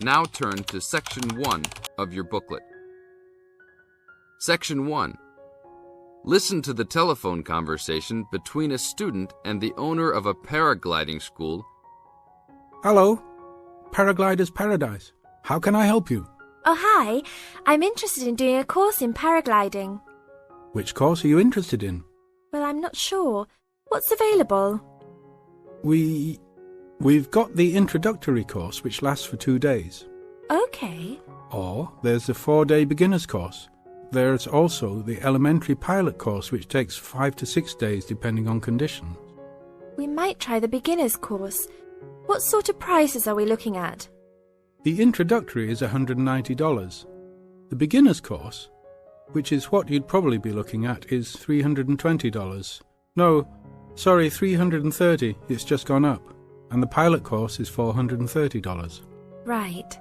Now turn to Section 1 of your booklet. Section 1. Listen to the telephone conversation between a student and the owner of a paragliding school. Hello, Paraglider's Paradise. How can I help you? Oh, hi. I'm interested in doing a course in paragliding. Which course are you interested in? Well, I'm not sure. What's available? We've got the introductory course, which lasts for 2 days. Okay. Or there's the 4-day beginner's course. There's also the elementary pilot course, which takes 5 to 6 days depending on conditions. We might try the beginner's course. What sort of prices are we looking at? The introductory is $190. The beginner's course, which is what you'd probably be looking at, is $320. No, sorry, $330. It's just gone up. And the pilot course is $430. Right.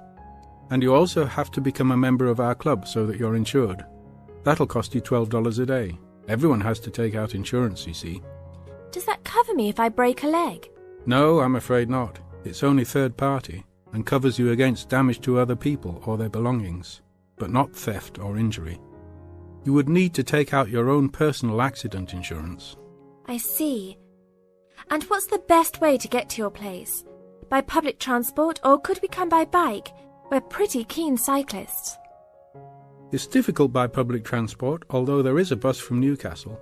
And you also have to become a member of our club so that you're insured. That'll cost you $12 a day. Everyone has to take out insurance, you see. Does that cover me if I break a leg? No, I'm afraid not. It's only third party and covers you against damage to other people or their belongings, but not theft or injury. You would need to take out your own personal accident insurance. I see. And what's the best way to get to your place? By public transport, or could we come by bike? We're pretty keen cyclists. It's difficult by public transport, although there is a bus from Newcastle.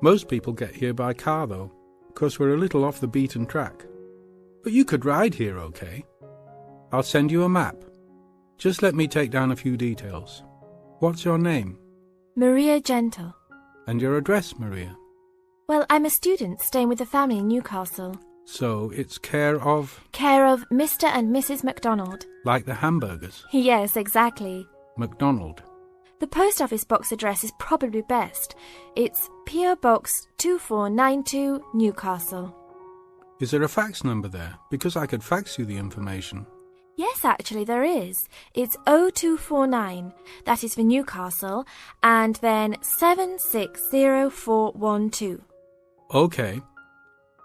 Most people get here by car, though, because we're a little off the beaten track. But you could ride here, okay? I'll send you a map. Just let me take down a few details. What's your name? Maria Gentle. And your address, Maria? Well, I'm a student staying with a family in Newcastle. So it's care of? Care of Mr. and Mrs. MacDonald. Like the hamburgers? Yes, exactly. MacDonald. The post office box address is probably best. It's P.O. Box 2492, Newcastle. Is there a fax number there? Because I could fax you the information. Yes, actually there is. It's 0249. That is for Newcastle. And then 760412. Okay.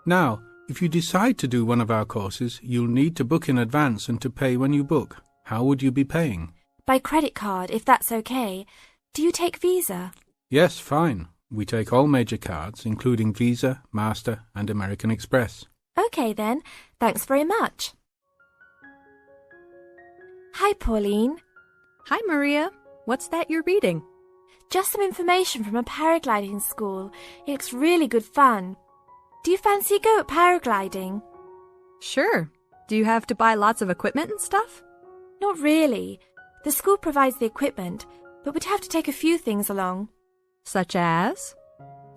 Now, if you decide to do one of our courses, you'll need to book in advance and to pay when you book. How would you be paying? By credit card, if that's okay. Do you take Visa? Yes, fine. We take all major cards, including Visa, Master, and American Express. Okay then. Thanks very much. Hi, Pauline. Hi, Maria. What's that you're reading? Just some information from a paragliding school. It looks really good fun. Do you fancy a go at paragliding? Sure. Do you have to buy lots of equipment and stuff? Not really. The school provides the equipment, but we'd have to take a few things along. Such as?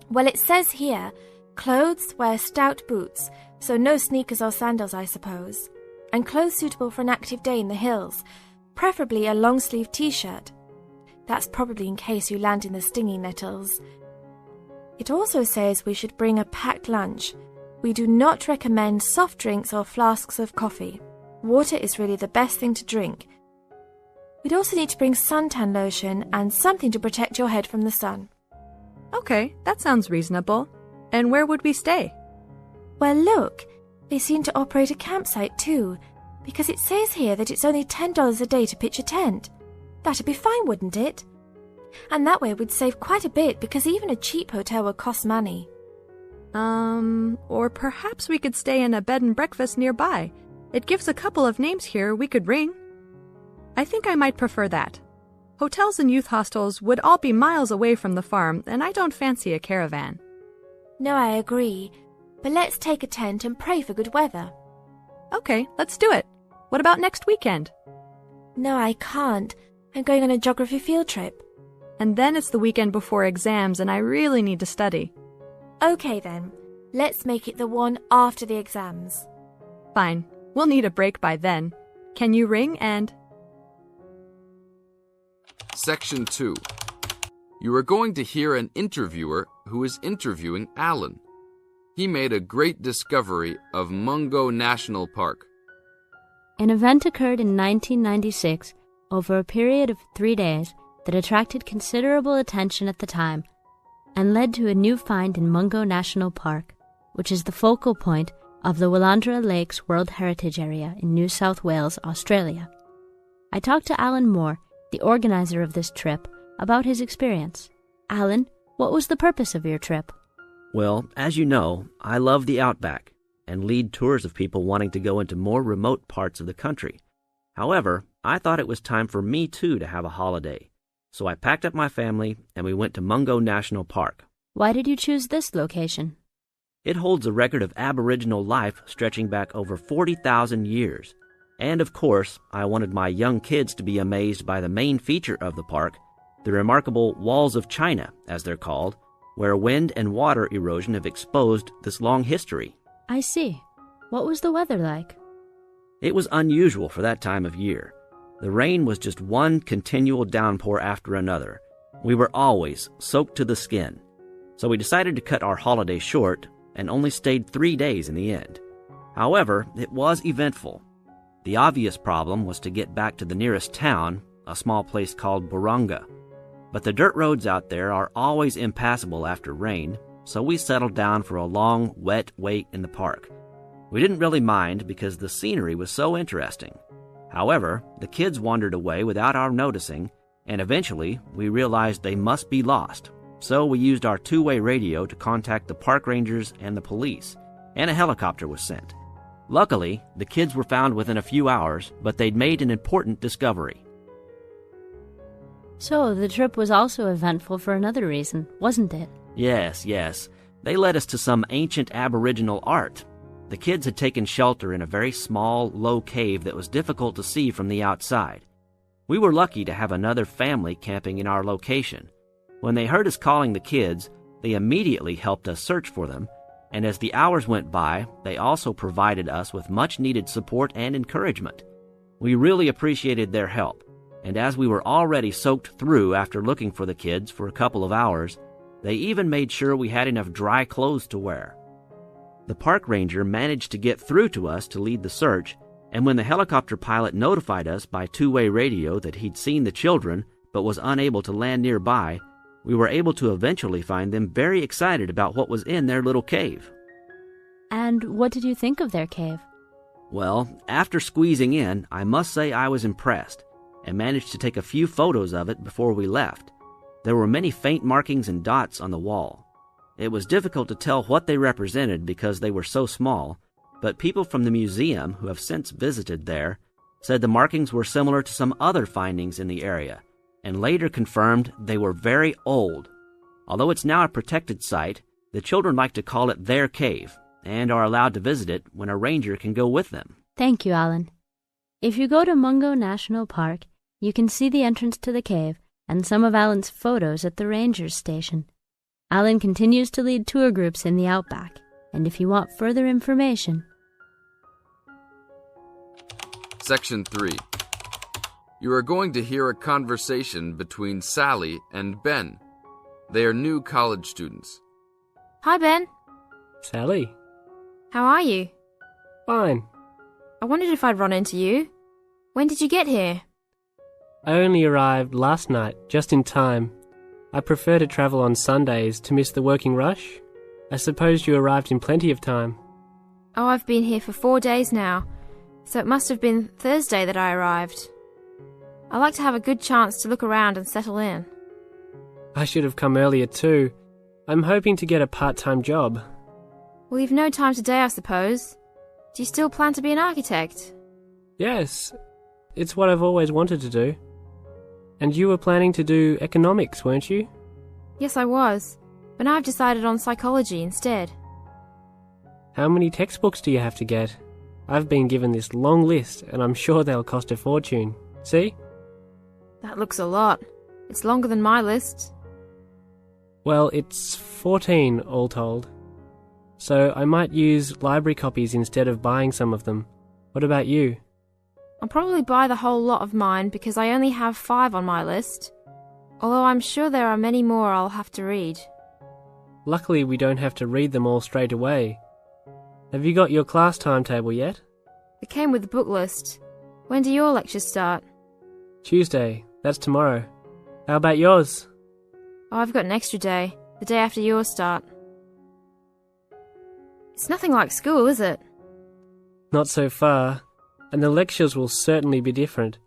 Well, it says here, clothes wear stout boots, so no sneakers or sandals, I suppose. And clothes suitable for an active day in the hills, preferably a long-sleeve t-shirt. That's probably in case you land in the stinging nettles. It also says we should bring a packed lunch. We do not recommend soft drinks or flasks of coffee. Water is really the best thing to drink. We'd also need to bring suntan lotion and something to protect your head from the sun. Okay, that sounds reasonable. And where would we stay? Well, look, they seem to operate a campsite too, because it says here that it's only $10 a day to pitch a tent. That'd be fine, wouldn't it? And that way we'd save quite a bit, because even a cheap hotel would cost money. Or perhaps we could stay in a bed and breakfast nearby. It gives a couple of names here we could ring. I think I might prefer that. Hotels and youth hostels would all be miles away from the farm, and I don't fancy a caravan. No, I agree. But let's take a tent and pray for good weather. Okay, let's do it. What about next weekend? No, I can't. I'm going on a geography field trip. And then it's the weekend before exams, and I really need to study. Okay then. Let's make it the one after the exams. Fine. We'll need a break by then. Can you ring and... Section 2. You are going to hear an interviewer who is interviewing Alan. He made a great discovery of Mungo National Park. An event occurred in 1996 over a period of 3 days that attracted considerable attention at the time and led to a new find in Mungo National Park, which is the focal point of the Willandra Lakes World Heritage Area in New South Wales, Australia. I talked to Alan Moore, the organizer of this trip, about his experience. Alan, what was the purpose of your trip? Well, as you know, I love the Outback and lead tours of people wanting to go into more remote parts of the country. However, I thought it was time for me too to have a holiday. So I packed up my family and we went to Mungo National Park. Why did you choose this location? It holds a record of Aboriginal life stretching back over 40,000 years. And of course, I wanted my young kids to be amazed by the main feature of the park, the remarkable Walls of China, as they're called, where wind and water erosion have exposed this long history. I see. What was the weather like? It was unusual for that time of year. The rain was just one continual downpour after another. We were always soaked to the skin. So we decided to cut our holiday short and only stayed 3 days in the end. However, it was eventful. The obvious problem was to get back to the nearest town, a small place called Burunga. But the dirt roads out there are always impassable after rain, so we settled down for a long, wet wait in the park. We didn't really mind because the scenery was so interesting. However, the kids wandered away without our noticing, and eventually we realized they must be lost. So we used our two-way radio to contact the park rangers and the police, and a helicopter was sent. Luckily, the kids were found within a few hours, but they'd made an important discovery. So, the trip was also eventful for another reason, wasn't it? Yes. They led us to some ancient Aboriginal art. The kids had taken shelter in a very small, low cave that was difficult to see from the outside. We were lucky to have another family camping in our location. When they heard us calling the kids, they immediately helped us search for them, and as the hours went by, they also provided us with much-needed support and encouragement. We really appreciated their help, and as we were already soaked through after looking for the kids for a couple of hours, they even made sure we had enough dry clothes to wear. The park ranger managed to get through to us to lead the search, and when the helicopter pilot notified us by two-way radio that he'd seen the children but was unable to land nearby, we were able to eventually find them very excited about what was in their little cave. And what did you think of their cave? Well, after squeezing in, I must say I was impressed, and managed to take a few photos of it before we left. There were many faint markings and dots on the wall. It was difficult to tell what they represented because they were so small, but people from the museum who have since visited there said the markings were similar to some other findings in the area, and later confirmed they were very old. Although it's now a protected site, the children like to call it their cave, and are allowed to visit it when a ranger can go with them. Thank you, Alan. If you go to Mungo National Park, you can see the entrance to the cave and some of Alan's photos at the ranger's station. Alan continues to lead tour groups in the Outback, and if you want further information... Section 3. You are going to hear a conversation between Sally and Ben. They are new college students. Hi, Ben. Sally. How are you? Fine. I wondered if I'd run into you. When did you get here? I only arrived last night, just in time. I prefer to travel on Sundays to miss the working rush. I suppose you arrived in plenty of time. Oh, I've been here for 4 days now, so it must have been Thursday that I arrived. I like to have a good chance to look around and settle in. I should have come earlier too. I'm hoping to get a part-time job. Well, you've no time today, I suppose. Do you still plan to be an architect? Yes, it's what I've always wanted to do. And you were planning to do economics, weren't you? Yes, I was, but now I've decided on psychology instead. How many textbooks do you have to get? I've been given this long list, and I'm sure they'll cost a fortune. See? That looks a lot. It's longer than my list. Well, it's 14 all told. So I might use library copies instead of buying some of them. What about you? I'll probably buy the whole lot of mine because I only have 5 on my list. Although I'm sure there are many more I'll have to read. Luckily we don't have to read them all straight away. Have you got your class timetable yet? It came with the book list. When do your lectures start? Tuesday. That's tomorrow. How about yours? Oh, I've got an extra day. The day after yours start. It's nothing like school, is it? Not so far. And the lectures will certainly be different.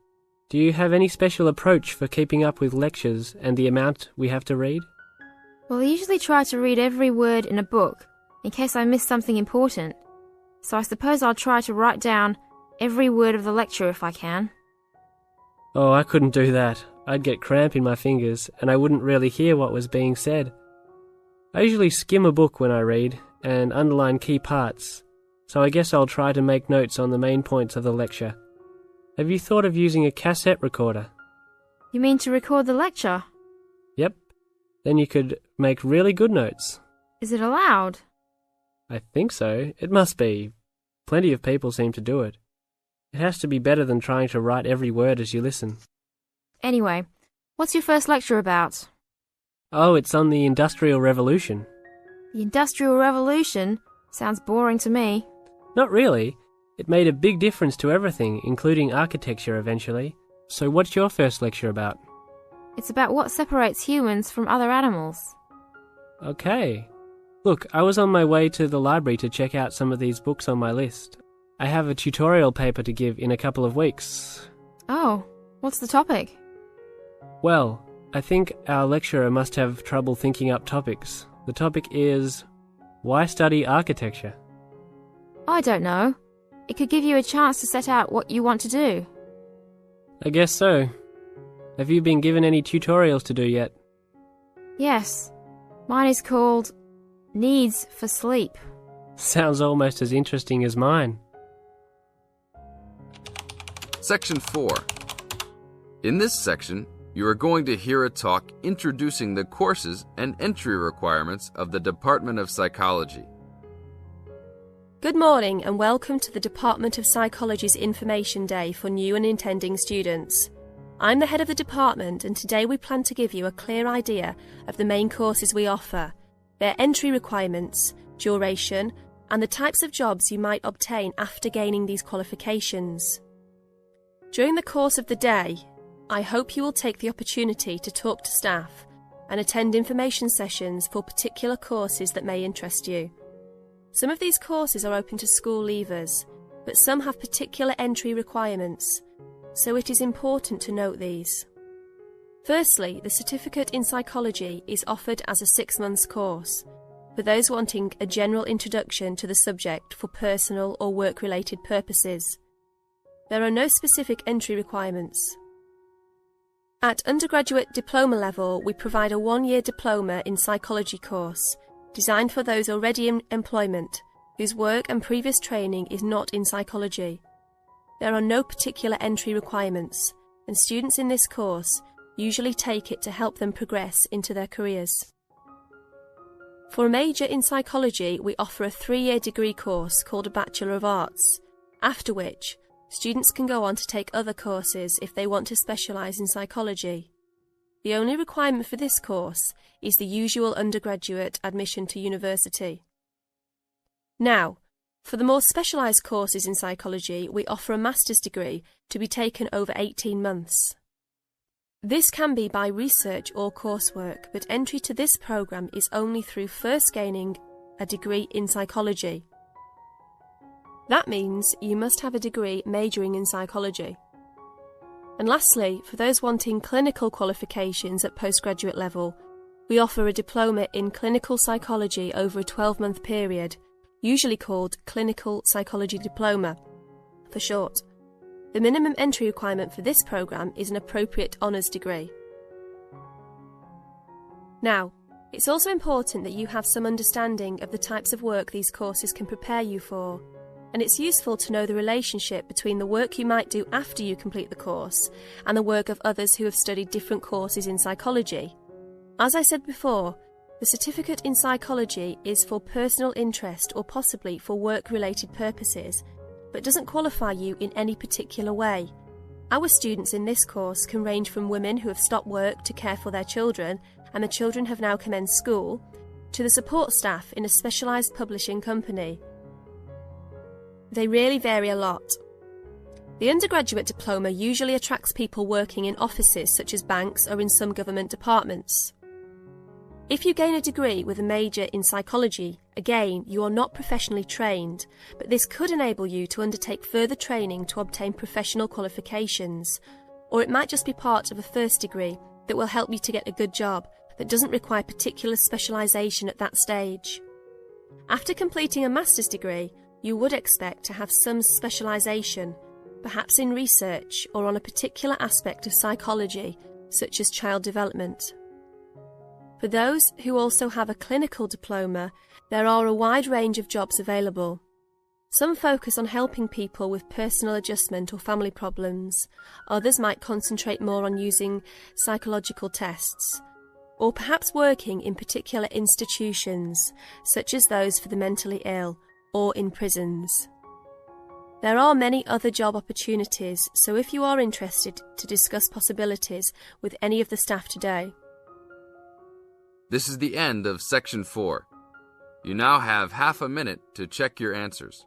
Do you have any special approach for keeping up with lectures and the amount we have to read? Well, I usually try to read every word in a book, in case I miss something important. So I suppose I'll try to write down every word of the lecture if I can. Oh, I couldn't do that. I'd get cramp in my fingers, and I wouldn't really hear what was being said. I usually skim a book when I read, and underline key parts, so I guess I'll try to make notes on the main points of the lecture. Have you thought of using a cassette recorder? You mean to record the lecture? Yep. Then you could make really good notes. Is it allowed? I think so. It must be. Plenty of people seem to do it. It has to be better than trying to write every word as you listen. Anyway, what's your first lecture about? Oh, it's on the Industrial Revolution. The Industrial Revolution? Sounds boring to me. Not really. It made a big difference to everything, including architecture eventually. So what's your first lecture about? It's about what separates humans from other animals. Okay. Look, I was on my way to the library to check out some of these books on my list. I have a tutorial paper to give in a couple of weeks. Oh, what's the topic? Well, I think our lecturer must have trouble thinking up topics. The topic is, why study architecture? I don't know. It could give you a chance to set out what you want to do. I guess so. Have you been given any tutorials to do yet? Yes. Mine is called Needs for Sleep. Sounds almost as interesting as mine. Section 4. In this section, you are going to hear a talk introducing the courses and entry requirements of the Department of Psychology. Good morning and welcome to the Department of Psychology's Information Day for new and intending students. I'm the head of the department and today we plan to give you a clear idea of the main courses we offer, their entry requirements, duration, and the types of jobs you might obtain after gaining these qualifications. During the course of the day, I hope you will take the opportunity to talk to staff and attend information sessions for particular courses that may interest you. Some of these courses are open to school leavers, but some have particular entry requirements, so it is important to note these. Firstly, the Certificate in Psychology is offered as a 6-month course for those wanting a general introduction to the subject for personal or work-related purposes. There are no specific entry requirements. At undergraduate diploma level, we provide a 1-year diploma in psychology course designed for those already in employment whose work and previous training is not in psychology. There are no particular entry requirements, and students in this course usually take it to help them progress into their careers. For a major in psychology, we offer a 3-year degree course called a Bachelor of Arts, after which students can go on to take other courses if they want to specialise in psychology. The only requirement for this course is the usual undergraduate admission to university. Now, for the more specialised courses in psychology, we offer a master's degree to be taken over 18 months. This can be by research or coursework, but entry to this programme is only through first gaining a degree in psychology. That means you must have a degree majoring in psychology. And lastly, for those wanting clinical qualifications at postgraduate level, we offer a diploma in clinical psychology over a 12-month period, usually called Clinical Psychology Diploma, for short. The minimum entry requirement for this programme is an appropriate honours degree. Now, it's also important that you have some understanding of the types of work these courses can prepare you for, and it's useful to know the relationship between the work you might do after you complete the course and the work of others who have studied different courses in psychology. As I said before, the Certificate in Psychology is for personal interest or possibly for work-related purposes, but doesn't qualify you in any particular way. Our students in this course can range from women who have stopped work to care for their children and the children have now commenced school, to the support staff in a specialised publishing company. They really vary a lot. The undergraduate diploma usually attracts people working in offices such as banks or in some government departments. If you gain a degree with a major in psychology, again, you are not professionally trained, but this could enable you to undertake further training to obtain professional qualifications, Or it might just be part of a first degree that will help you to get a good job that doesn't require particular specialisation at that stage. After completing a master's degree, you would expect to have some specialisation, perhaps in research or on a particular aspect of psychology, such as child development. For those who also have a clinical diploma, there are a wide range of jobs available. Some focus on helping people with personal adjustment or family problems. Others might concentrate more on using psychological tests, or perhaps working in particular institutions, such as those for the mentally ill, or in prisons. There are many other job opportunities, so if you are interested to discuss possibilities with any of the staff today. This is the end of Section 4. You now have half a minute to check your answers.